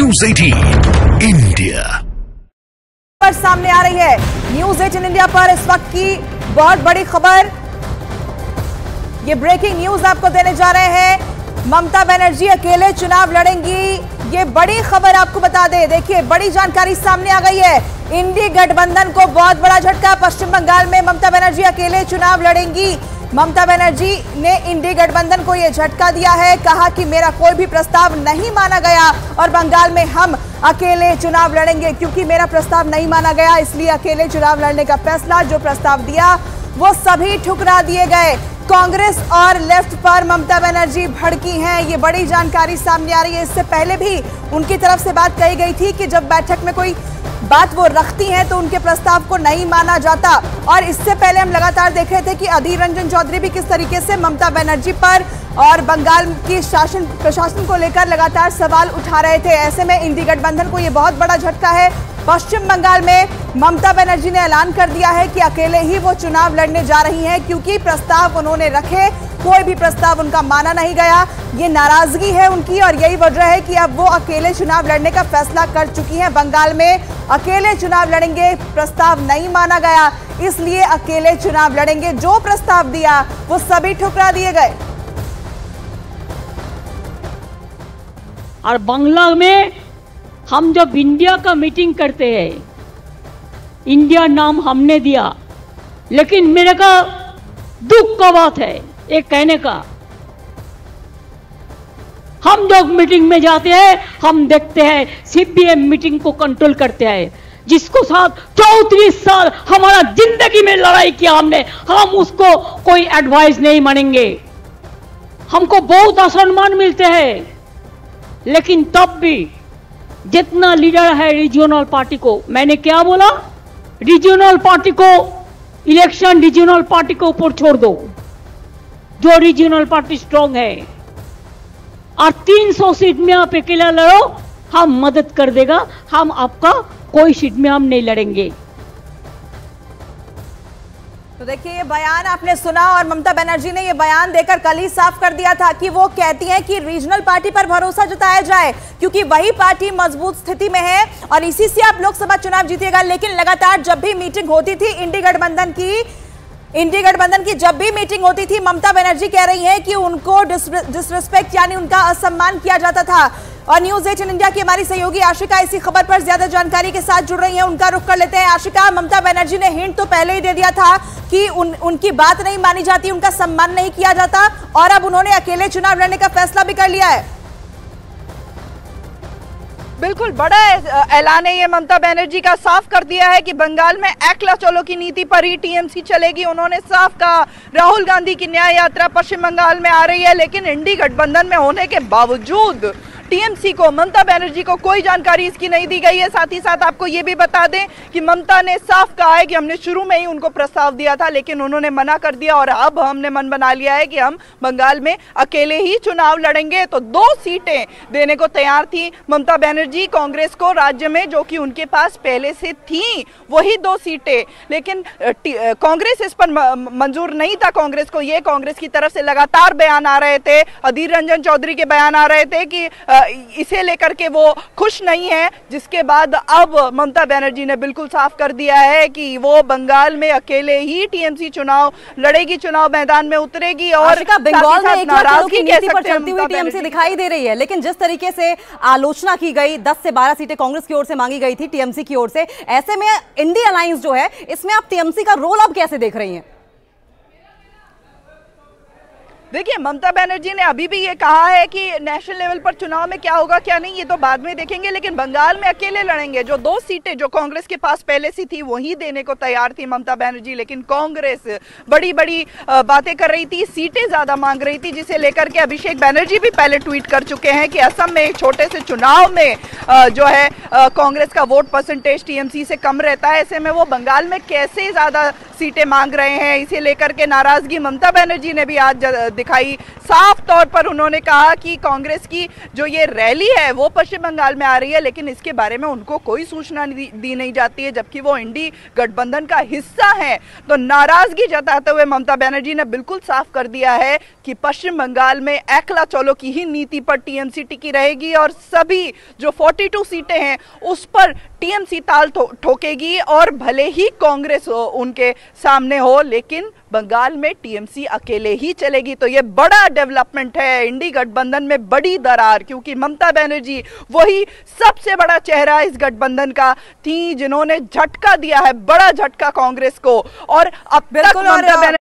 News 18 India पर सामने आ रही है। न्यूज़ 18 इंडिया पर इस वक्त की बहुत बड़ी खबर, ये ब्रेकिंग न्यूज आपको देने जा रहे हैं। ममता बनर्जी अकेले चुनाव लड़ेंगी, ये बड़ी खबर आपको बता दें। देखिए, बड़ी जानकारी सामने आ गई है। इंडी गठबंधन को बहुत बड़ा झटका। पश्चिम बंगाल में ममता बनर्जी अकेले चुनाव लड़ेंगी। ममता बनर्जी ने इंडी गठबंधन को यह झटका दिया है, कहा कि मेरा कोई भी प्रस्ताव नहीं माना गया और बंगाल में हम अकेले चुनाव लड़ेंगे। क्योंकि मेरा प्रस्ताव नहीं माना गया, इसलिए अकेले चुनाव लड़ने का फैसला, जो प्रस्ताव दिया वो सभी ठुकरा दिए गए। कांग्रेस और लेफ्ट पर ममता बनर्जी भड़की हैं, ये बड़ी जानकारी सामने आ रही है। इससे पहले भी उनकी तरफ से बात कही गई थी कि जब बैठक में कोई बात वो रखती हैं तो उनके प्रस्ताव को नहीं माना जाता। और इससे पहले हम लगातार देख रहे थे कि अधीर रंजन चौधरी भी किस तरीके से ममता बनर्जी पर और बंगाल की प्रशासन को लेकर लगातार सवाल उठा रहे थे। ऐसे में इंडी गठबंधन को ये बहुत बड़ा झटका है। पश्चिम बंगाल में ममता बनर्जी ने ऐलान कर दिया है कि अकेले ही वो चुनाव लड़ने जा रही हैं, क्योंकि प्रस्ताव उन्होंने रखे, कोई भी प्रस्ताव उनका माना नहीं गया। ये नाराजगी है उनकी और यही वजह है कि अब वो अकेले चुनाव लड़ने का फैसला कर चुकी हैं। बंगाल में अकेले चुनाव लड़ेंगे, प्रस्ताव नहीं माना गया इसलिए अकेले चुनाव लड़ेंगे। जो प्रस्ताव दिया वो सभी ठुकरा दिए गए। और बांग्ला में हम जब इंडिया का मीटिंग करते हैं, इंडिया नाम हमने दिया, लेकिन मेरे का दुख का बात है ये कहने का। हम जब मीटिंग में जाते हैं, हम देखते हैं सीपीएम मीटिंग को कंट्रोल करते हैं, जिसको साथ 34 साल हमारा जिंदगी में लड़ाई किया हमने, हम उसको कोई एडवाइस नहीं मानेंगे। हमको बहुत असम्मान मिलते हैं, लेकिन तब भी जितना लीडर है रीजनल पार्टी को, मैंने क्या बोला, रीजनल पार्टी को इलेक्शन रीजनल पार्टी को ऊपर छोड़ दो, जो रीजनल पार्टी स्ट्रांग है। और 300 सीट में आप अकेला लड़ो, हम मदद कर देगा, हम आपका कोई सीट में हम नहीं लड़ेंगे। तो देखिए, ये बयान आपने सुना और ममता बनर्जी ने ये बयान देकर कल ही साफ कर दिया था कि वो कहती हैं कि रीजनल पार्टी पर भरोसा जताया जाए, क्योंकि वही पार्टी मजबूत स्थिति में है और इसी से आप लोकसभा चुनाव जीतेगा। लेकिन लगातार जब भी मीटिंग होती थी इंडी गठबंधन की जब भी मीटिंग होती थी, ममता बनर्जी कह रही हैं कि उनको डिसरिस्पेक्ट यानी उनका असम्मान किया जाता था। और न्यूज़ 18 इंडिया की हमारी सहयोगी आशिका इसी खबर पर ज्यादा जानकारी के साथ जुड़ रही हैं, उनका रुख कर लेते हैं। आशिका, ममता बनर्जी ने हिंट तो पहले ही दे दिया था कि उनकी बात नहीं मानी जाती, उनका सम्मान नहीं किया जाता, और अब उन्होंने अकेले चुनाव लड़ने का फैसला भी कर लिया है। बिल्कुल बड़ा ऐलान है ये ममता बनर्जी का, साफ कर दिया है कि बंगाल में एकला चलो की नीति पर ही टीएमसी चलेगी। उन्होंने साफ कहा राहुल गांधी की न्याय यात्रा पश्चिम बंगाल में आ रही है, लेकिन इंडी गठबंधन में होने के बावजूद टीएमसी को, ममता बनर्जी को कोई जानकारी इसकी नहीं दी गई है। साथ ही साथ आपको ये भी बता दें कि ममता ने साफ कहा है कि हमने शुरू में ही उनको प्रस्ताव दिया था, लेकिन उन्होंने मना कर दिया और अब हमने मन बना लिया है कि हम बंगाल में अकेले ही चुनाव लड़ेंगे। तो 2 सीटें देने को तैयार थी ममता बनर्जी कांग्रेस को राज्य में, जो कि उनके पास पहले से थी वही 2 सीटें, लेकिन कांग्रेस इस पर मंजूर नहीं था। कांग्रेस को ये, कांग्रेस की तरफ से लगातार बयान आ रहे थे, अधीर रंजन चौधरी के बयान आ रहे थे कि इसे लेकर के वो खुश नहीं है, जिसके बाद अब ममता बनर्जी ने बिल्कुल साफ कर दिया है कि वो बंगाल में अकेले ही टीएमसी चुनाव लड़ेगी, चुनाव मैदान में उतरेगी। और बंगाल में नाराजगी नीति पर चलती हुई टीएमसी दिखाई दे रही है, लेकिन जिस तरीके से आलोचना की गई, 10 से 12 सीटें कांग्रेस की ओर से मांगी गई थी टीएमसी की ओर से, ऐसे में इंडी अलायंस जो है, इसमें आप टीएमसी का रोल अब कैसे देख रही हैं? देखिए, ममता बनर्जी ने अभी भी ये कहा है कि नेशनल लेवल पर चुनाव में क्या होगा क्या नहीं ये तो बाद में देखेंगे, लेकिन बंगाल में अकेले लड़ेंगे। जो 2 सीटें जो कांग्रेस के पास पहले से थी वही देने को तैयार थी ममता बनर्जी, लेकिन कांग्रेस बड़ी बड़ी बातें कर रही थी, सीटें ज्यादा मांग रही थी, जिसे लेकर के अभिषेक बनर्जी भी पहले ट्वीट कर चुके हैं कि असम में एक छोटे से चुनाव में जो है कांग्रेस का वोट परसेंटेज टीएमसी से कम रहता है। ऐसे में वो बंगाल में कैसे ज्यादा सीटें मांग रहे हैं, इसे लेकर के नाराजगी ममता बनर्जी ने भी आज दिखाई। साफ तौर पर उन्होंने कहा कि कांग्रेस की जो ये रैली है वो पश्चिम बंगाल में आ रही है, लेकिन इसके बारे में उनको कोई सूचना दी नहीं जाती है, जबकि वो इंडी गठबंधन का हिस्सा है। तो नाराजगी जताते हुए ममता बनर्जी ने बिल्कुल साफ कर दिया है कि पश्चिम बंगाल में एकला चलो की ही नीति पर टीएमसी टिकी रहेगी और सभी जो 42 सीटें हैं उस पर टीएमसी ताल ठोकेगी, और भले ही कांग्रेस उनके सामने हो, लेकिन बंगाल में टीएमसी अकेले ही चलेगी। तो ये बड़ा डेवलपमेंट है, इंडी गठबंधन में बड़ी दरार, क्योंकि ममता बनर्जी वही सबसे बड़ा चेहरा इस गठबंधन का थी जिन्होंने झटका दिया है, बड़ा झटका कांग्रेस को। और अब तक ममता